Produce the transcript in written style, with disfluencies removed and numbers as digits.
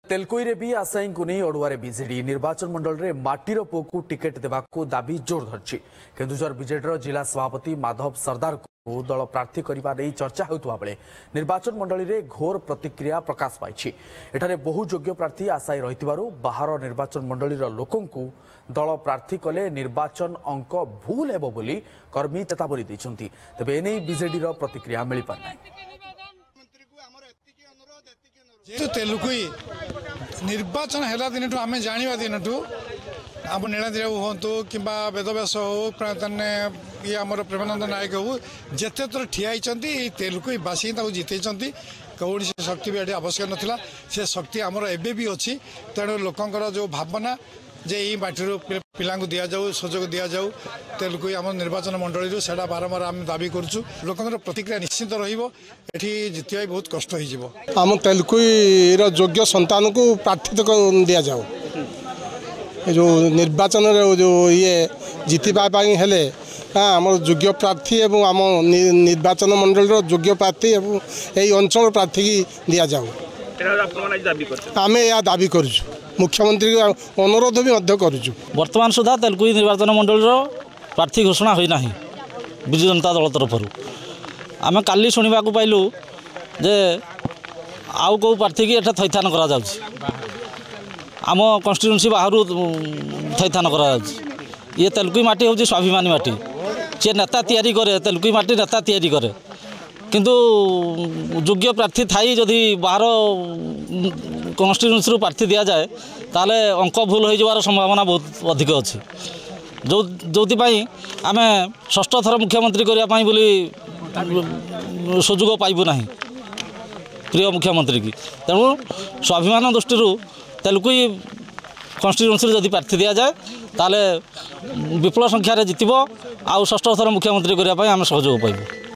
तेलकोई भी आशायी को नहीं अड़ुआ बीजेडी निर्वाचन मंडल में माटीर पो को टिकेट देवाक दाबी जोर धरछि। केन्दुझर बीजेडी जिला सभापति माधव सरदार को दल प्रार्थी करने नहीं चर्चा होता बेले निर्वाचन मंडल में घोर प्रतिक्रिया प्रकाश पाई। एठारे बहु योग्य प्रार्थी आशायी रही बाहर निर्वाचन मंडल लोकों दल प्रार्थी कले निर्वाचन अंक भूल हेबो बोली कर्मी चेतावनी देइछन्ति। तेबे एने बीजेडी प्रतिक्रिया मिल पारना। तेलुकुई निर्वाचन है दिन आम जाना दिन आम नीलाद्री बाबू हूँ कि वेदव्यास हो ये आम प्रेमानंद नायक हो जिते थर ठिया तेलुकुई बासी जिते कौन शक्ति भी आवश्यक नाला से शक्ति आमर एबे भी अच्छी तेणु लोकंर जो भावना जे यही माटीर पिला दि जाऊ सुजोग दि जाऊ तेलुकुई आम निर्वाचन मंडल से बारंबार आम दाबी करुँ लोकंर प्रतिक्रिया निश्चित रही जितवा बहुत कष्ट हो तेलुकुई योग्य संतान को प्रार्थित दि जाऊ जो निर्वाचन जो ये जितवाई हेले आम योग्य प्रार्थी एवं आम निर्वाचन मंडल योग्य प्रार्थी एवं यही अंचल प्रार्थी की दि जाऊ आम यह दाबी करूँ मुख्यमंत्री अनुरोध भी करुचु। वर्तमान सुधा तेलुकुई निर्वाचन मंडल प्रार्थी घोषणा होना विजु जनता दल तरफ आम काली शुणा पाइलु जे आउ कौ प्रार्थी की एटा थैथान करा जाउछि आम कन्स्टिट्यूएंसी बाहर थैथान करा जाउछि। ये तेलुकुई माटी हूँ स्वाभिमानी माटी सी नेता तैयारी करे तेलुकुई माटी नेता तैयारी करे किंतु योग्य प्रार्थी थाई जदि बाहर कन्स्टिट्यूएंसी प्रार्थी दि जाए ताले अंक भूल हो जावार संभावना बहुत अधिक अच्छी जो आम षष्ठ थर मुख्यमंत्री करने बोली सुजोग पाइबू ना प्रिय मुख्यमंत्री की तेणु स्वाभिमान दृष्टि तेलुकुई कन्स्टिट्यूएंसी जदि प्रार्थी दि जाए ताले विपुल संख्यार जितब आउ षष्ठ थर मुख्यमंत्री करने आम सहयोग पाइबू।